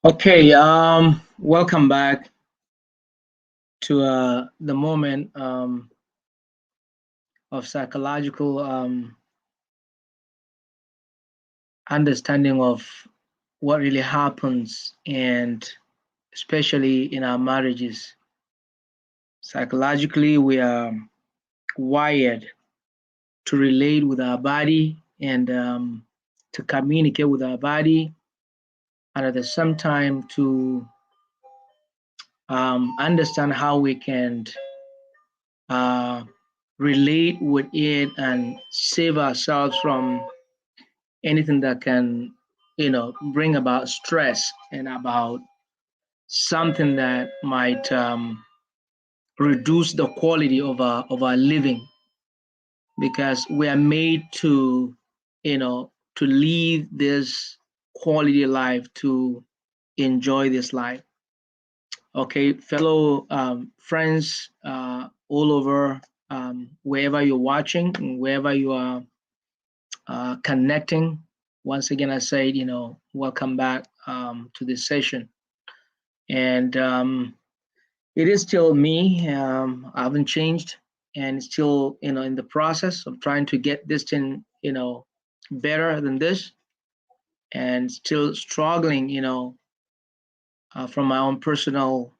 Okay, welcome back to the moment of psychological understanding of what really happens, and especially in our marriages. Psychologically, we are wired to relate with our body and to communicate with our body, and at the same time to understand how we can uh, relate with it and save ourselves from anything that can, bring about stress and about something that might reduce the quality of our living, because we are made to live this quality life, to enjoy this life. Okay, fellow friends all over, wherever you're watching and wherever you are connecting. Once again, I said, welcome back to this session. And it is still me. I haven't changed, and still, in the process of trying to get this thing, better than this, and still struggling, from my own personal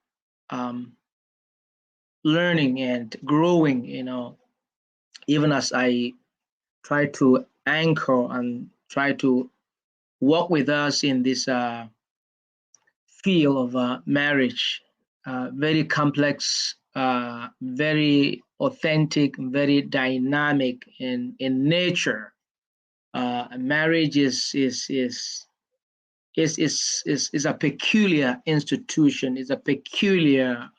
um, learning and growing, even as I try to anchor and try to work with us in this field of marriage. Very complex, very authentic, very dynamic in nature. Marriage is a peculiar institution. Is a peculiar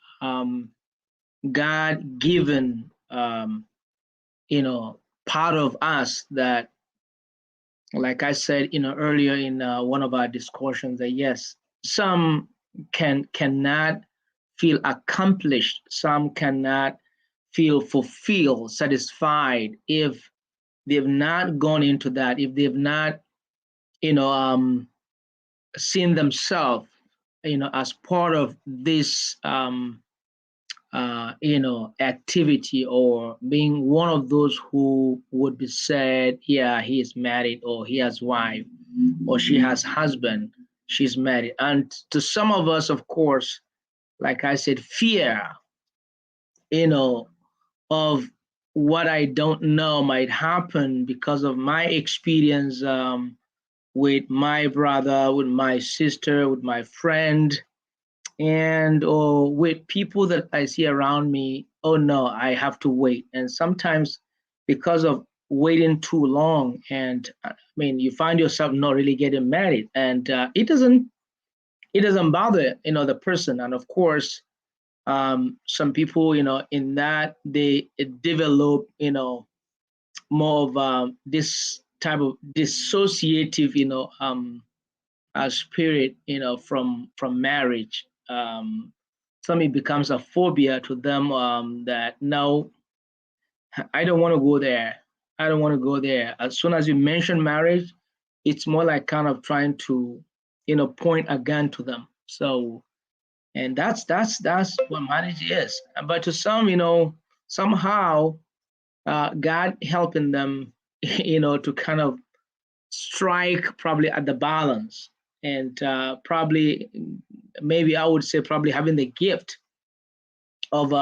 God given part of us that, like I said, earlier in one of our discussions, that yes, some cannot feel accomplished, some cannot feel fulfilled, satisfied if they've not gone into that, if they've not, you know, um, seen themselves, as part of this, activity, or being one of those who would be said, yeah, he is married, or he has wife, or she has husband, she's married. And to some of us, of course, like I said, fear, you know, of what I don't know might happen because of my experience with my brother, with my sister, with my friend, and or with people that I see around me. Oh no, I have to wait. And sometimes because of waiting too long, and I mean, you find yourself not really getting married, and it doesn't bother the person. And of course, some people, in that they develop, more of this type of dissociative, spirit, from marriage. Some, it becomes a phobia to them, that no, I don't want to go there. I don't want to go there. As soon as you mention marriage, it's more like kind of trying to, point a gun to them. So, and that's what marriage is. But to some, somehow, God helping them, to kind of strike probably at the balance, and probably, maybe I would say, probably having the gift of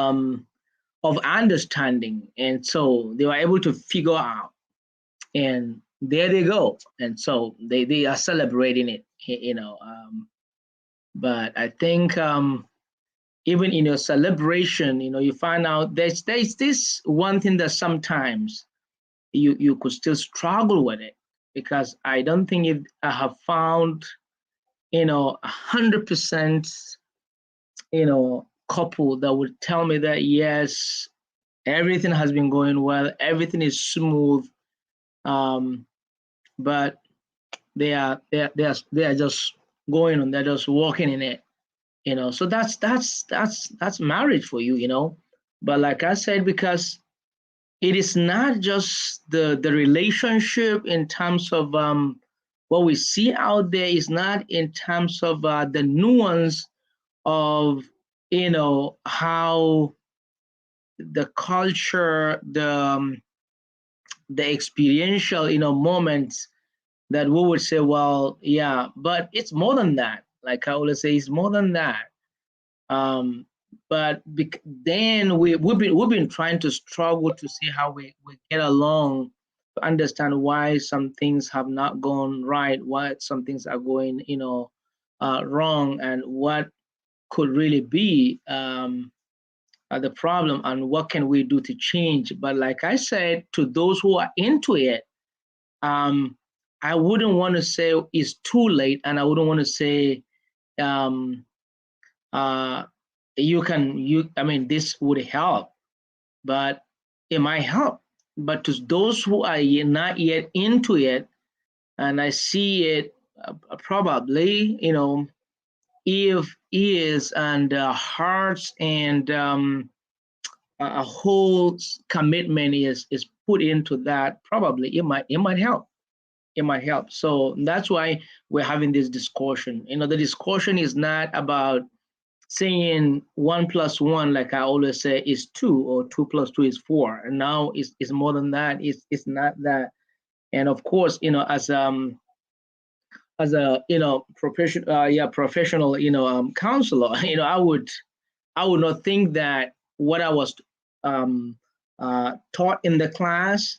understanding, and so they were able to figure out, and there they go, and so they are celebrating it, but I think, even in your celebration, you find out there's this one thing that sometimes you could still struggle with it, because I don't think if I have found, 100%, couple that would tell me that yes, everything has been going well, everything is smooth, um, but they are just going on, they're just walking in it, so that's marriage for you, but like I said, because it is not just the relationship in terms of what we see out there is not in terms of the nuance of how the culture, the experiential moments that we would say, well, yeah, but it's more than that. Like I always say, it's more than that. Um, but then we've been trying to struggle to see how we get along, to understand why some things have not gone right, why some things are going wrong, and what could really be the problem, and what can we do to change. But like I said, to those who are into it, um, I wouldn't want to say it's too late, and I wouldn't want to say um, uh, I mean, this would help, but it might help. But to those who are not yet into it, and I see it probably, if ears and hearts and a whole commitment is put into that, probably it might help. It might help. So that's why we're having this discussion. The discussion is not about saying 1 plus 1, like I always say, is 2, or 2 plus 2 is 4. And now it's more than that. It's not that. And of course, as a professional counselor, I would not think that what I was taught in the class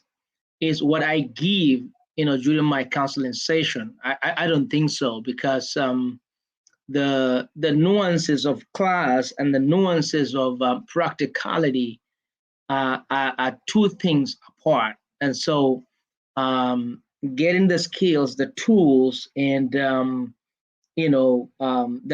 is what I give during my counseling session. I don't think so, because the nuances of class and the nuances of practicality are two things apart. And so getting the skills, the tools, and the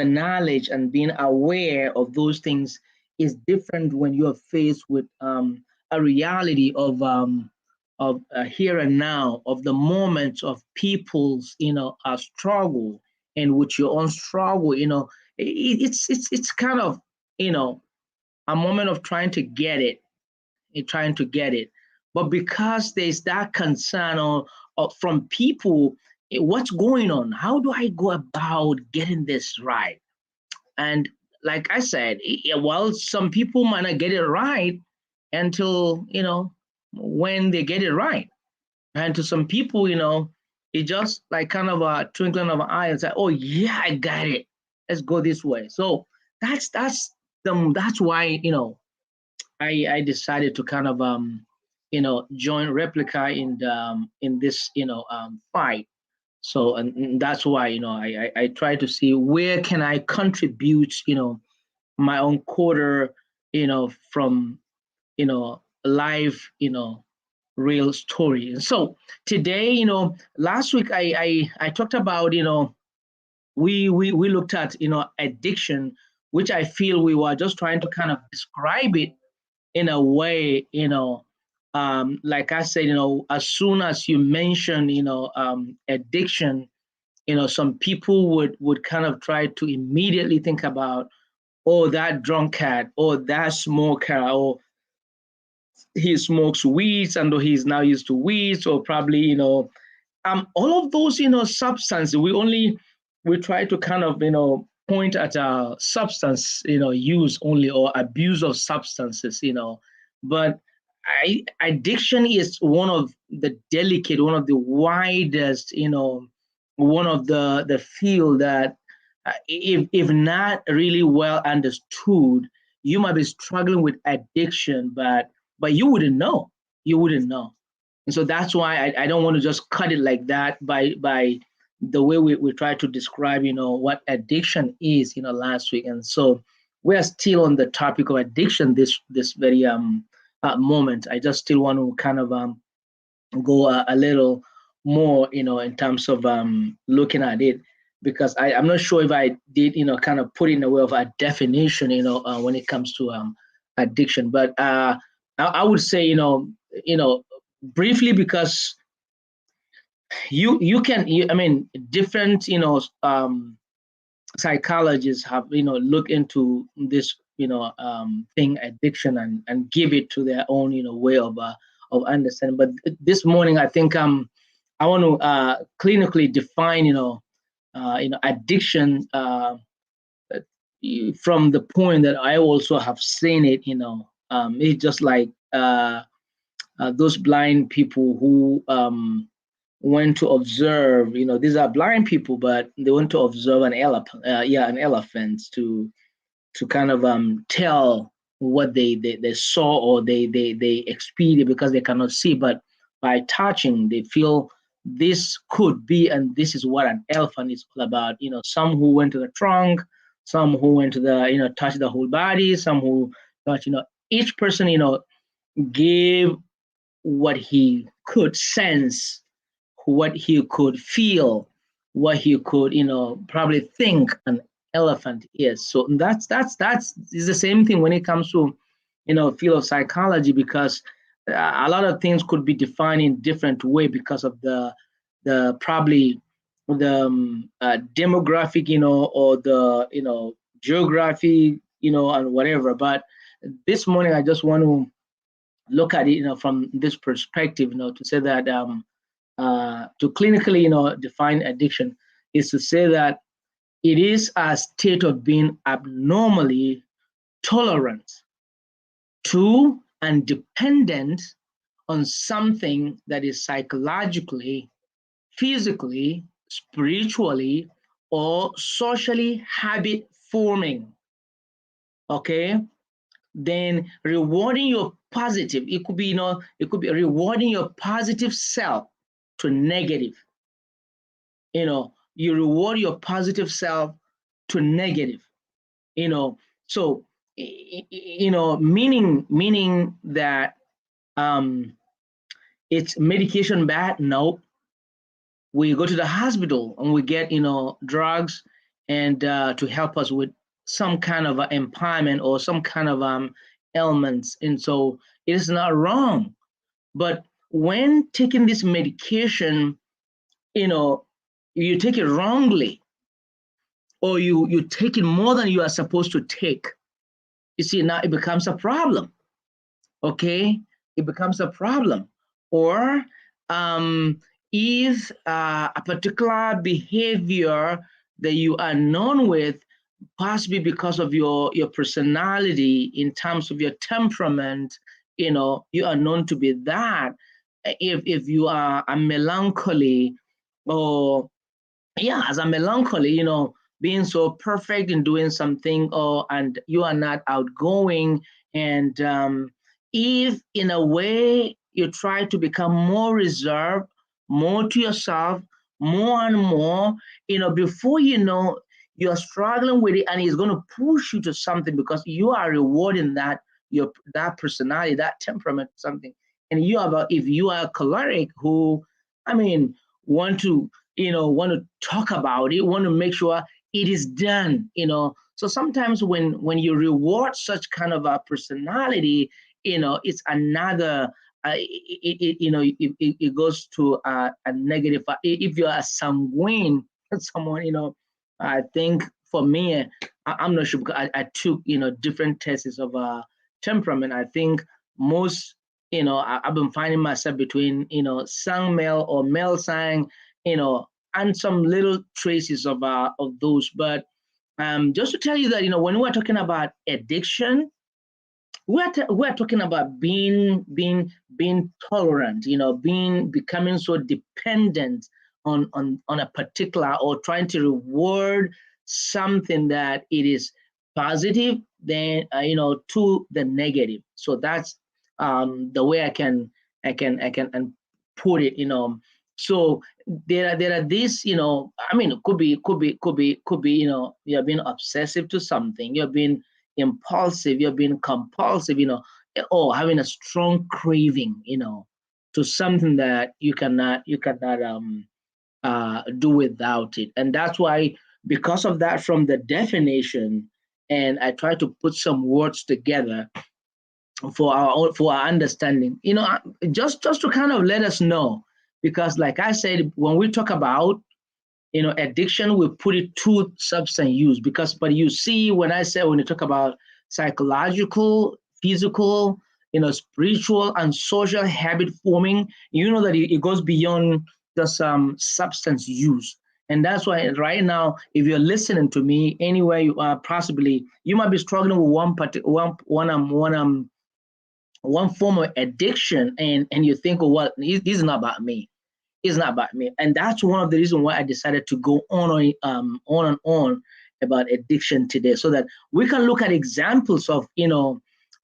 knowledge and being aware of those things is different when you are faced with a reality of here and now, of the moments of people's struggle, and with your own struggle. It's kind of a moment of trying to get it, trying to get it. But because there's that concern from people, what's going on? How do I go about getting this right? And like I said, well, some people might not get it right until, when they get it right. And to some people, it just like kind of a twinkling of an eye and say, oh yeah, I got it. Let's go this way. So that's why, I decided to kind of join Replica in this fight. So, and that's why I try to see where can I contribute my own quarter from live real story. And so today, last week I talked about we looked at addiction, which I feel we were just trying to kind of describe it in a way, like I said, as soon as you mention, addiction, some people would kind of try to immediately think about, oh, that drunkard, or that smoker, or he smokes weeds and he's now used to weeds, or probably, all of those, substances. We try to kind of, point at substance, use only, or abuse of substances, but addiction is one of the delicate, one of the widest, one of the field that, if not really well understood, you might be struggling with addiction, but you wouldn't know. You wouldn't know. And so that's why I don't want to just cut it like that by the way we try to describe, what addiction is, last week. And so we are still on the topic of addiction this very moment. I just still want to kind of go a little more, in terms of looking at it, because I'm not sure if I did, kind of put in a way of a definition, when it comes to addiction. But I would say, briefly, because I mean, different, psychologists have, looked into this, thing, addiction, and give it to their own, way of understanding. But this morning, I think I want to clinically define, addiction from the point that I also have seen it. It's just like those blind people who went to observe. These are blind people, but they went to observe an elephant. Yeah, an elephant to kind of tell what they saw or they experienced because they cannot see, but by touching they feel this could be, and this is what an elephant is all about. Some who went to the trunk, some who went to the touch the whole body, some who touch, each person gave what he could sense, what he could feel, what he could, probably think an elephant is. So that's is the same thing when it comes to, field of psychology, because a lot of things could be defined in different way because of the probably the demographic, or the geography, and whatever. But this morning I just want to look at it, from this perspective, to say that to clinically, define addiction is to say that it is a state of being abnormally tolerant to and dependent on something that is psychologically, physically, spiritually, or socially habit forming. Okay, then rewarding your positive, it could be, it could be rewarding your positive self to negative. You reward your positive self to negative. you know so meaning that it's medication bad? No. We go to the hospital and we get drugs, and to help us with some kind of impairment or some kind of ailments, and so it is not wrong. But when taking this medication, you know you take it wrongly, or you take it more than you are supposed to take, you see, now it becomes a problem. Okay, it becomes a problem. Or um, if a particular behavior that you are known with, possibly because of your personality, in terms of your temperament, you are known to be that. If you are a melancholy, or yeah, as a melancholy, being so perfect in doing something, or and you are not outgoing, and if in a way you try to become more reserved, more to yourself, more and more, before you know, you're struggling with it, and it's going to push you to something because you are rewarding that personality, that temperament, something. And if you are a choleric who, I mean, want to want to talk about it, want to make sure it is done. So sometimes when you reward such kind of a personality, it's another it goes to a negative. If you're a sanguine someone, I think for me, I'm not sure, because I took different tests of temperament. I think most, I've been finding myself between sang male or male sang, and some little traces of those. But just to tell you that, when we're talking about addiction, we're talking about being tolerant, becoming so dependent on a particular, or trying to reward something that it is positive, then to the negative. So that's the way I can and put it. So there are these, I mean, it could be you're being obsessive to something, you're being impulsive, you're being compulsive, or having a strong craving, to something that you cannot do without it. And that's why, because of that, from the definition, and I try to put some words together for our understanding, just to kind of let us know, because like I said, when we talk about addiction, we put it to substance use, because, but you see, when you talk about psychological, physical, spiritual and social habit forming, that it goes beyond just substance use. And that's why right now, if you're listening to me anywhere you are, possibly you might be struggling with one form of addiction, and you think, oh, well, this is not about me. It's not about me. And that's one of the reasons why I decided to go on and on about addiction today, so that we can look at examples of,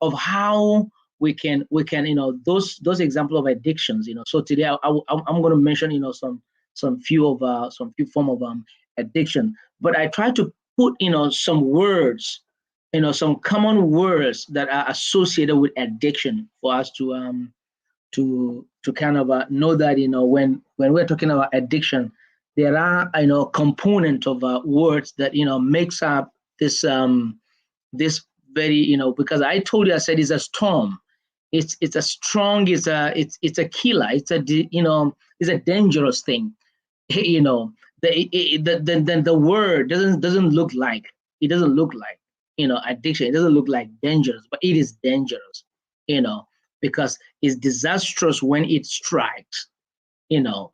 of how we can those examples of addictions. So today I'm going to mention, some few form of addiction, but I try to put, some words, some common words that are associated with addiction for us to kind of know that, when we're talking about addiction, there are, component of words that, makes up this very, because I told you, I said it's a storm. It's a strong, it's a killer, it's a dangerous thing. The word doesn't look like, it doesn't look like, addiction. It doesn't look like dangerous, but it is dangerous, you know because it's disastrous when it strikes.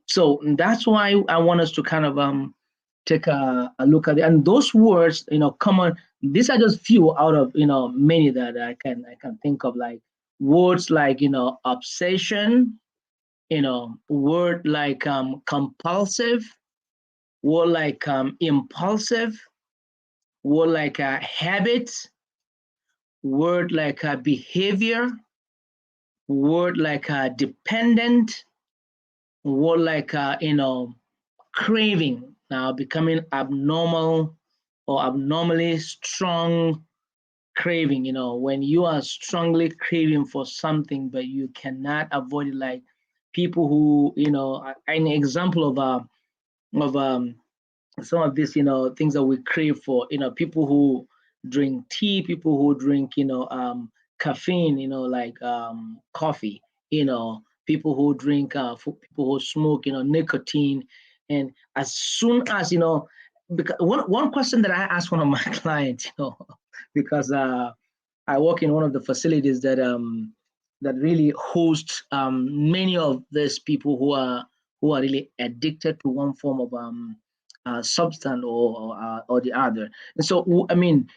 So that's why I want us to kind of take a look at it. And those words, common, these are just few out of, many that I can think of, like words like, obsession, word like compulsive, word like impulsive, word like habit, word like behavior, word like dependent, word like craving, now becoming abnormal or abnormally strong craving. When you are strongly craving for something but you cannot avoid it, like people who, an example of some of these, things that we crave for, people who drink tea, people who drink, caffeine, like coffee, people who drink, people who smoke, nicotine. And as soon as, because one question that I asked one of my clients, because I work in one of the facilities that really hosts many of these people who are really addicted to one form of substance or the other. And so, I mean,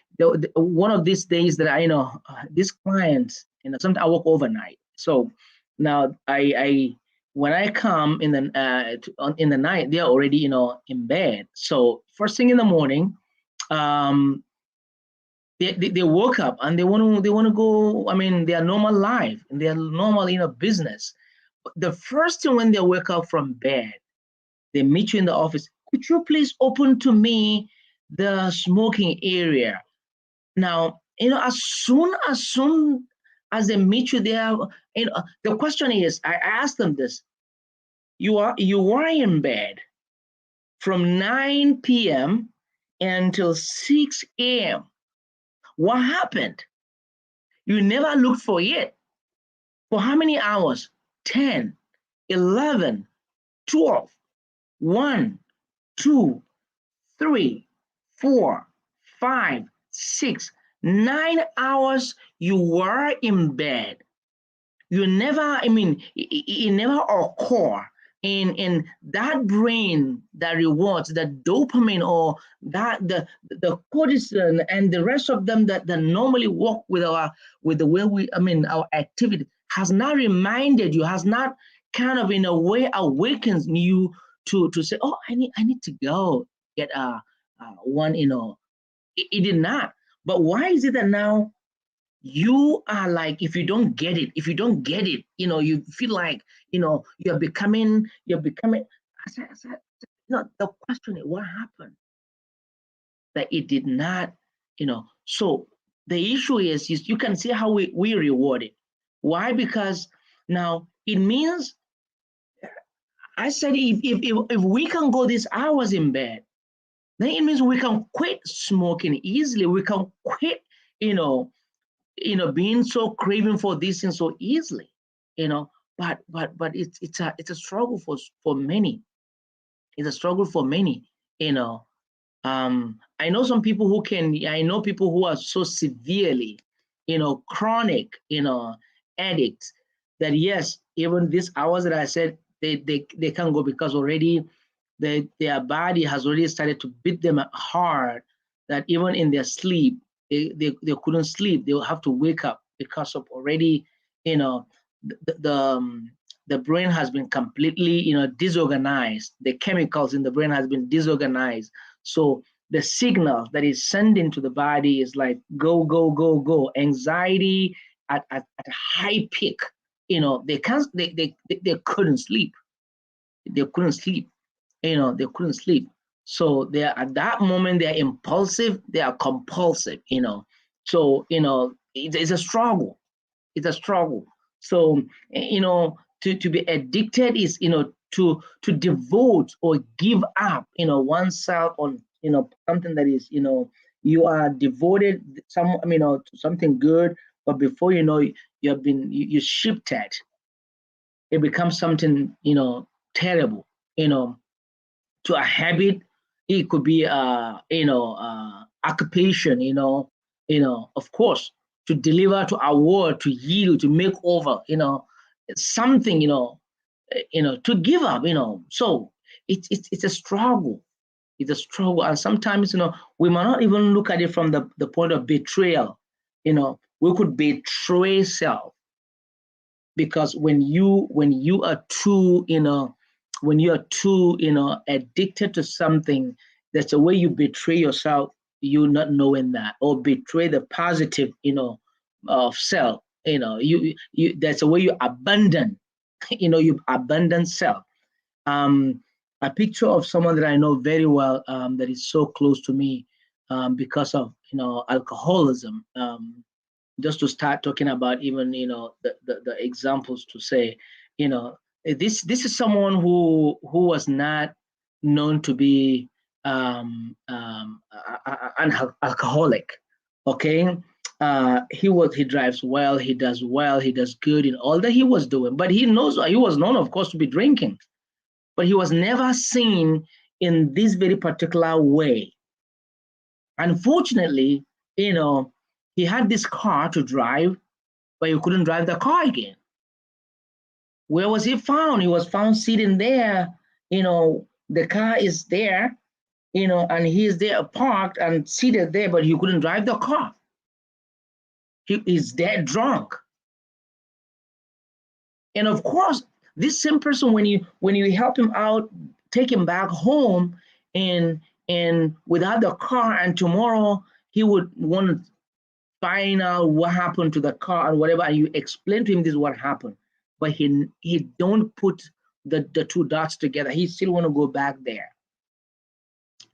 one of these days that I know, these clients, sometimes I work overnight. So now I when I come in the night, they're already, in bed. So first thing in the morning, um, they woke up and they want to go. I mean, their normal life and their normal, business. But the first thing when they wake up from bed, they meet you in the office. Could you please open to me the smoking area? Now, as soon as they meet you there, the question is, I asked them this: you are in bed from 9 p.m. until 6 a.m. What happened? You never looked for it. For how many hours? 10, 11, 12, 1, 2, 3, 4, 5, 6, 9 hours you were in bed. You never, I mean, it never occur in that brain that rewards, that dopamine, or that the cortisol and the rest of them that normally work with the way our activity, has not reminded you, has not kind of in a way awakens you to say, oh, I need to go get one. It did not. But why is it that now you are like, if you don't get it, you feel like, you're becoming. The question is, what happened that it did not, so the issue is you can see how we reward it. Why? Because now it means, I said, if we can go these hours in bed, then it means we can quit smoking easily. We can quit, being so craving for these things so easily. But it's a struggle for many. It's a struggle for many. I know some people who can. I know people who are so severely, chronic, addicts, that yes, even these hours that I said, they can't go because already their body has already started to beat them hard, that even in their sleep, they couldn't sleep. They'll have to wake up because of already, you know, the brain has been completely, disorganized. The chemicals in the brain has been disorganized. So the signal that is sending to the body is like go, go, go, go. Anxiety at a high peak. They can't they couldn't sleep. They couldn't sleep. They couldn't sleep. So they are at that moment they are impulsive, they are compulsive. So it's a struggle. It's a struggle. So to be addicted is to devote or give up oneself on something that is you are devoted to something good, but before you know you shifted, it becomes something terrible, to a habit. It could be occupation, of course, to deliver, to award, to yield, to make over, something, to give up, so it's a struggle. It's a struggle. And sometimes we might not even look at it from the point of betrayal. We could betray self, because when you are too addicted to something, that's a way you betray yourself, you not knowing that, or betray the positive of self. You that's a way you abandon you abandon self. um a picture of someone that I know very well, that is so close to me, because of alcoholism. Just to start talking about even the examples, to say you know this is someone who was not known to be an alcoholic. Okay. He drives well, he does well, he does good in all that he was doing, but he was known, of course, to be drinking, but he was never seen in this very particular way. Unfortunately, he had this car to drive, but he couldn't drive the car again. Where was he found? He was found sitting there. The car is there, and he's there parked and seated there, but he couldn't drive the car. He is dead drunk. And of course, this same person, when you help him out, take him back home, and without the car, and tomorrow he would want to find out what happened to the car and whatever, and you explain to him this is what happened, but he don't put the two dots together. He still want to go back there.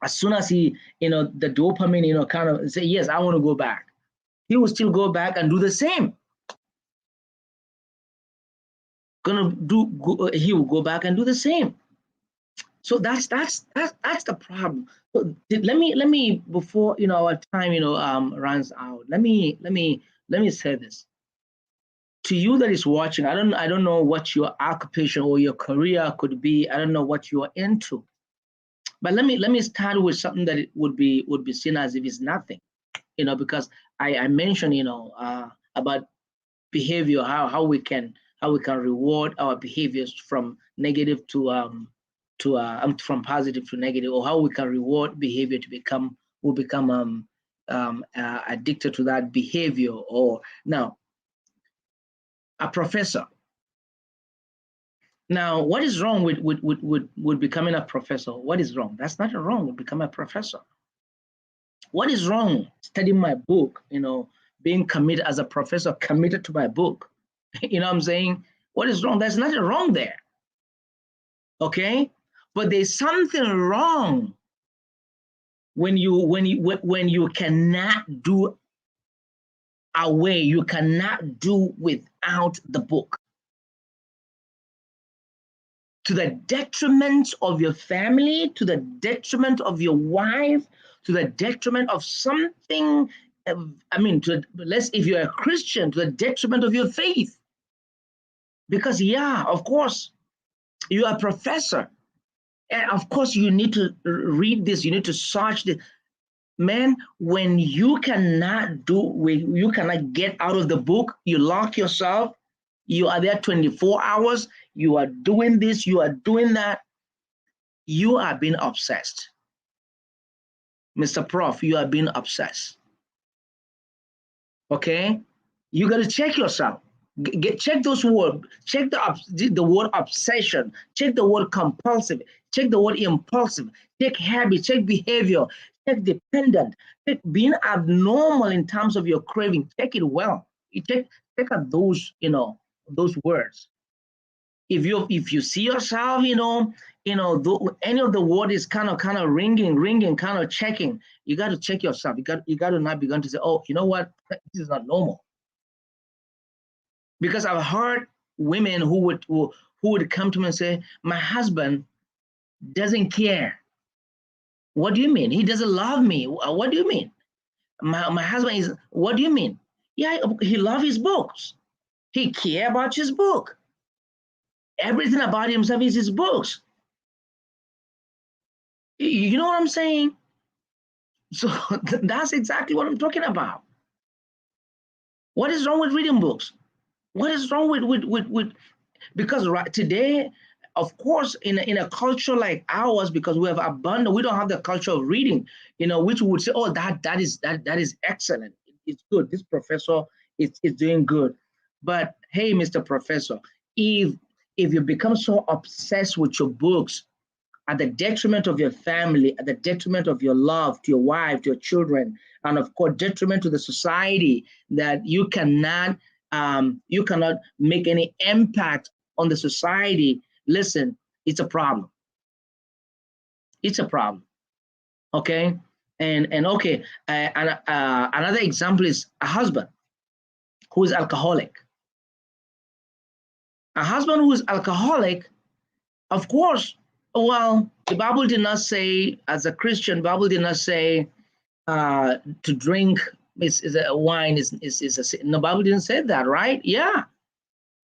As soon as he the dopamine kind of say, yes, I want to go back, he will still go back and do the same. He will go back and do the same. So that's the problem. So let me before our time runs out, let me say this to you that is watching. I don't know what your occupation or your career could be. I don't know what you are into, but let me start with something that it would be seen as if it's nothing, because I mentioned about behavior, how we can reward our behaviors from negative to from positive to negative, or how we can reward behavior to become addicted to that behavior. Or now a professor. Now, what is wrong with becoming a professor? What is wrong? That's not wrong with becoming a professor. What is wrong studying my book, being committed as a professor, committed to my book? You know what I'm saying? What is wrong? There's nothing wrong there. Okay? But there's something wrong when you cannot do away, you cannot do without the book, to the detriment of your family, to the detriment of your wife, to the detriment of something. If you're a Christian, to the detriment of your faith. Because of course, you are a professor, and of course you need to read this, you need to search this. Man, when you cannot get out of the book, you lock yourself, you are there 24 hours, you are doing this, you are doing that, you are being obsessed. Mr. Prof, you are being obsessed. Okay? You got to check yourself. Check those words. Check the word obsession. Check the word compulsive. Check the word impulsive. Check habit. Check behavior. Check dependent. Check being abnormal in terms of your craving. Check it well. You check out those, those words. If you see yourself, any of the word is kind of ringing, kind of checking. You got to check yourself. You got to not begin to say, oh, you know what, this is not normal. Because I've heard women who would come to me and say, my husband doesn't care. What do you mean? He doesn't love me. What do you mean? My husband is, what do you mean? Yeah, he loves his books. He cares about his book. Everything about himself is his books. You know what I'm saying? So that's exactly what I'm talking about. What is wrong with reading books? What is wrong with because right today, of course, in a culture like ours, because we have abundant, we don't have the culture of reading, which would say, oh, that is excellent. It's good. This professor is doing good. But hey, Mr. Professor, if you become so obsessed with your books at the detriment of your family, at the detriment of your love to your wife, to your children, and of course, detriment to the society, that you cannot make any impact on the society. Listen, it's a problem. It's a problem. Okay, and okay, another example is a husband who is alcoholic. A husband who is alcoholic, of course, well, the Bible did not say, as a Christian, Bible did not say to drink is a wine is a sin. The Bible didn't say that, right? Yeah,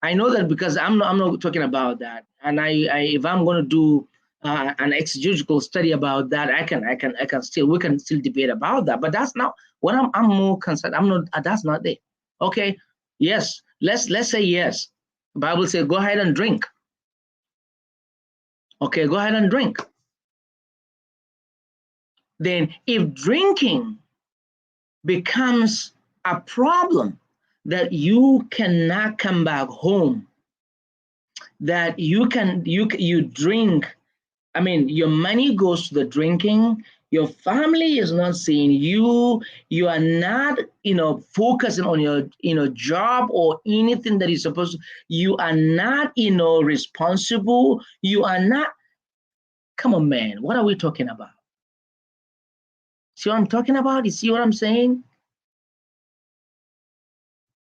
I know that because I'm not talking about that. And I if I'm going to do an exegetical study about that, I can still, we can still debate about that. But that's not what I'm more concerned. I'm not. That's not it. Okay. Yes. Let's say yes. The Bible says go ahead and drink. Okay, go ahead and drink. Then if drinking becomes a problem that you cannot come back home, that you drink, I mean, your money goes to the drinking, your family is not seeing you, you are not, focusing on your, job or anything that is supposed to, you are not, responsible, you are not, come on, man, what are we talking about? See what I'm talking about? You see what I'm saying?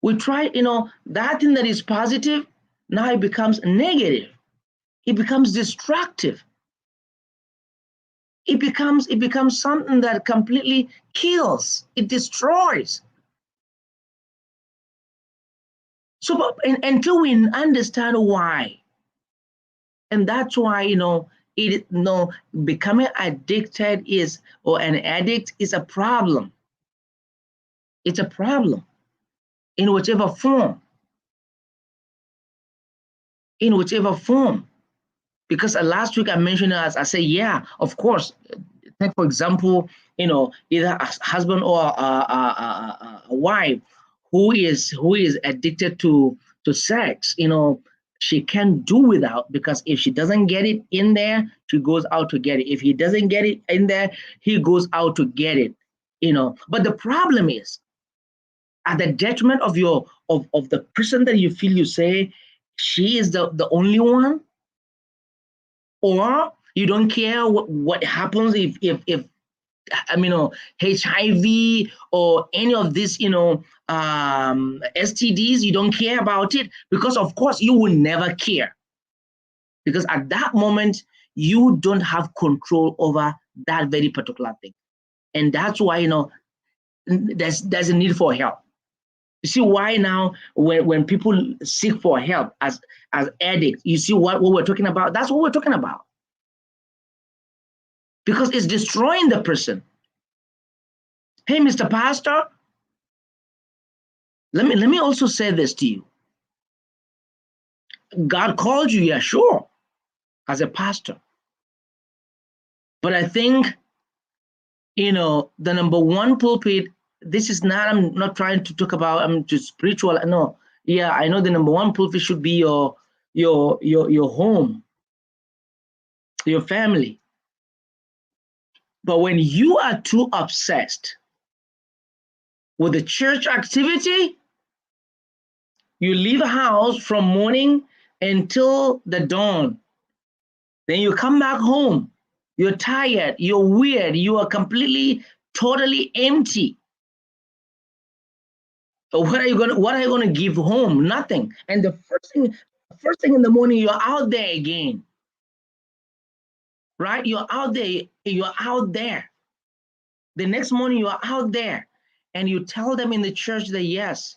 We try, that thing that is positive, now it becomes negative. It becomes destructive. It becomes something that completely kills. It destroys. So, until we understand why, and that's why, becoming addicted is, or an addict is a problem. It's a problem in whichever form. In whichever form. Because last week I mentioned, as I say, yeah, of course. Take for example, either a husband or a wife who is addicted to sex. She can't do without, because if she doesn't get it in there, she goes out to get it. If he doesn't get it in there, he goes out to get it. But the problem is, at the detriment of of the person that you feel, you say she is the only one. Or you don't care what happens if HIV or any of these STDs, you don't care about it, because of course you will never care, because at that moment you don't have control over that very particular thing. And that's why there's a need for help. You see why now when people seek for help as addicts, you see what we're talking about? That's what we're talking about. Because it's destroying the person. Hey, Mr. Pastor, let me also say this to you. God called you, yeah, sure, as a pastor. But I think, the number one pulpit, this is not, I'm not trying to talk about, I'm just spiritual. No, yeah, I know the number one pulpit should be your home, your family. But when you are too obsessed with the church activity, you leave the house from morning until the dawn. Then you come back home. You're tired. You're weird. You are completely, totally empty. So what are you gonna give home? Nothing. And the first thing in the morning, you're out there again. Right? You're out there. You're out there. The next morning, you're out there. And you tell them in the church that yes,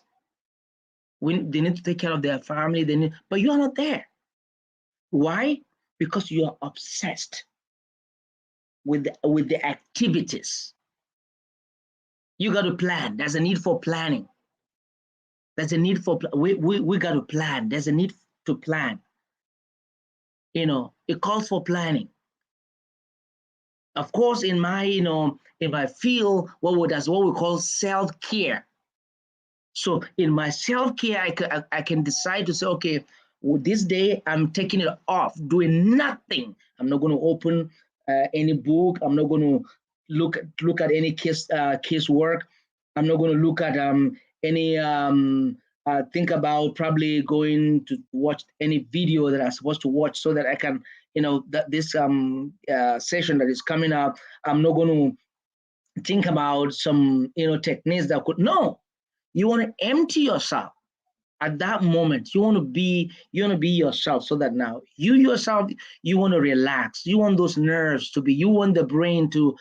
they need to take care of their family, but you are not there. Why? Because you are obsessed with the activities. You got to plan. There's a need for planning. There's a need for we got to plan. There's a need to plan. It calls for planning. Of course, in my field, that's what we call self-care. So in my self-care, I can decide to say, okay, well, this day I'm taking it off, doing nothing. I'm not going to open any book. I'm not going to look at any case work. I'm not going to look at any think about probably going to watch any video that I'm supposed to watch so that I can, that this session that is coming up, I'm not going to think about some techniques that could. No, you want to empty yourself at that moment. You want to be yourself, so that now you yourself, you want to relax. You want those nerves to be. You want the brain to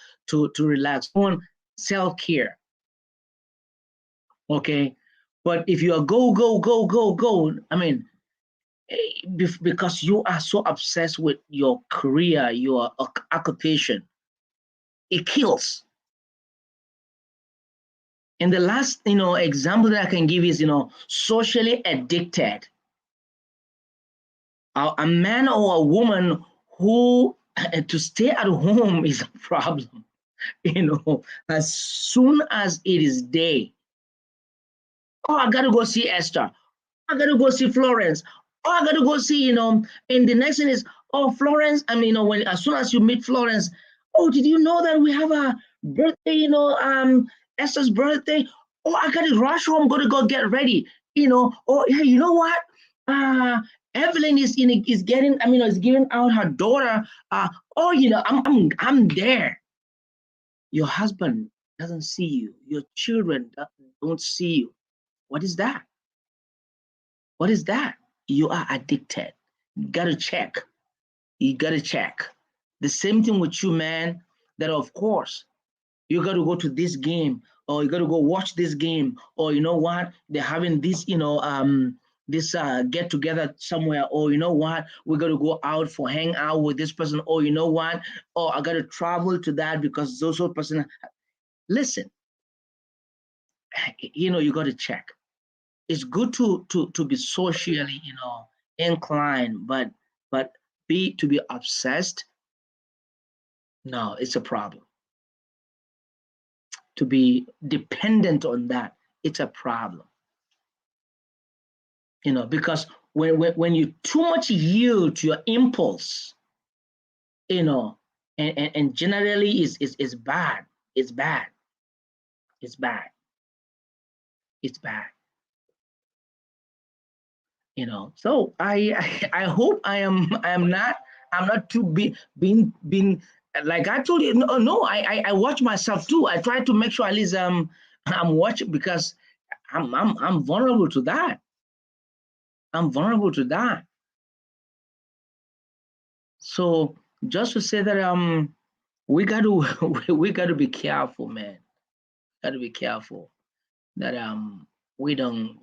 relax. You want self-care. Okay, but if you are go go go go go, I mean, because you are so obsessed with your career, your occupation, it kills. And the last, example that I can give is, socially addicted. A man or a woman who to stay at home is a problem. As soon as it is day, oh, I gotta go see Esther. I gotta go see Florence. Oh, I gotta go see, and the next thing is, oh, Florence. I mean, when as soon as you meet Florence, oh, did you know that we have a birthday, Esther's birthday? Oh, I gotta rush home, gotta go get ready, oh, hey, you know what? Uh, Evelyn is getting, is giving out her daughter. Oh, I'm there. Your husband doesn't see you. Your children don't see you. What is that? What is that? You are addicted. You gotta check. You gotta check. The same thing with you, man. That of course you gotta go to this game, or you gotta go watch this game, or you know what? They're having this, this get together somewhere, or you know what? We gotta go out for hang out with this person, or you know what? Or I gotta travel to that because those person. Listen, you gotta check. It's good to be socially, inclined, but to be obsessed, no, it's a problem. To be dependent on that, it's a problem. Because when you too much yield to your impulse, and generally is bad. It's bad. It's bad. It's bad. So I hope I'm not too being like I told you. No, I watch myself too. I try to make sure at least I'm watching, because I'm vulnerable to that. I'm vulnerable to that. So just to say that we got to we got to be careful, man. Got to be careful that we don't,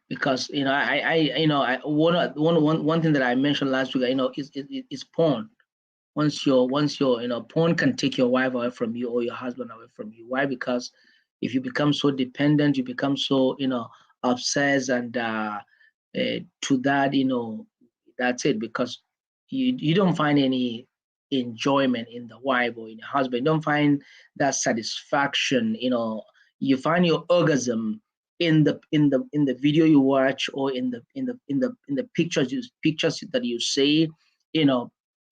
because one thing that I mentioned last week, is porn. Once your porn can take your wife away from you, or your husband away from you. Why? Because if you become so dependent, you become so obsessed, and to that, That's it, because you don't find any enjoyment in the wife or in the husband. You don't find that satisfaction. You find your orgasm in the video you watch, or in the pictures that you see.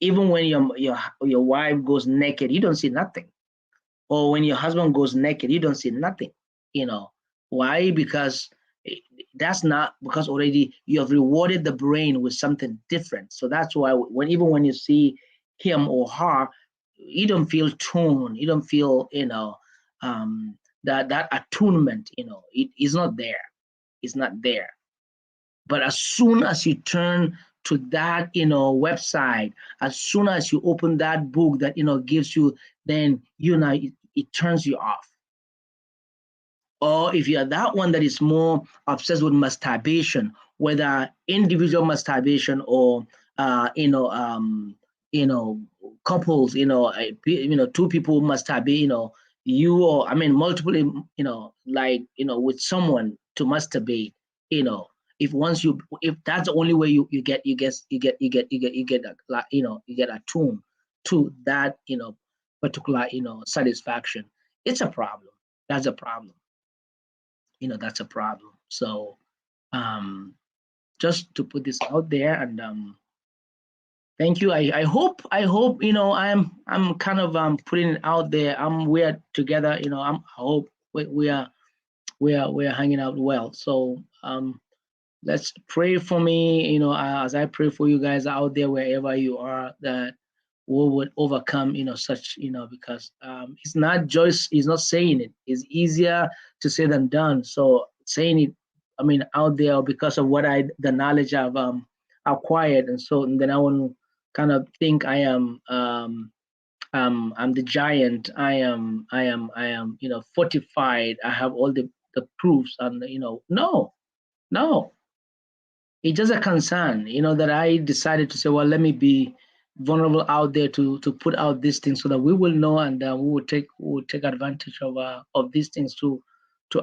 Even when your wife goes naked, you don't see nothing. Or when your husband goes naked, you don't see nothing. You know why? Because that's not, because already you have rewarded the brain with something different. So that's why even when you see him or her, you don't feel tuned. You don't feel that attunement. It is not there. It's not there. But as soon as you turn to that website, as soon as you open that book that gives you, then it turns you off. Or if you're that one that is more obsessed with masturbation, whether individual masturbation or you know couples, two people masturbate, you, or I mean multiple, like with someone to masturbate, you know if that's the only way you get attuned to that particular satisfaction, it's a problem. That's a problem. That's a problem. So um just to put this out there, and thank you. I hope I'm kind of putting it out there. We're together. I hope we are hanging out well. So let's pray for me, as I pray for you guys out there wherever you are, that we would overcome, such, because it's not saying it. It's easier to say than done. So saying it, I mean, out there, because of the knowledge I've acquired, and then I want to kind of think I'm the giant. I am fortified. I have all the proofs, and no, no, it's just a concern, that I decided to say, well, let me be vulnerable out there to put out these things so that we will know, and we will take advantage of these things to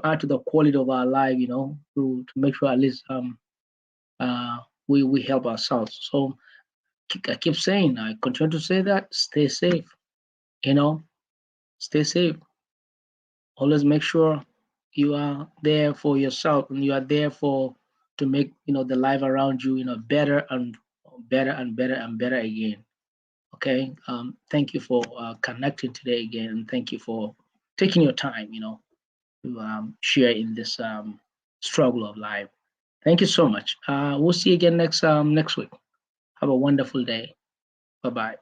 add to the quality of our life, to make sure at least uh we help ourselves. So I keep saying, I continue to say that stay safe, you know, stay safe. Always make sure you are there for yourself, and you are there to make the life around you better and better and better and better again. Okay. Thank you for connecting today again, and thank you for taking your time to share in this struggle of life. Thank you so much. We'll see you again next week. Have a wonderful day. Bye bye.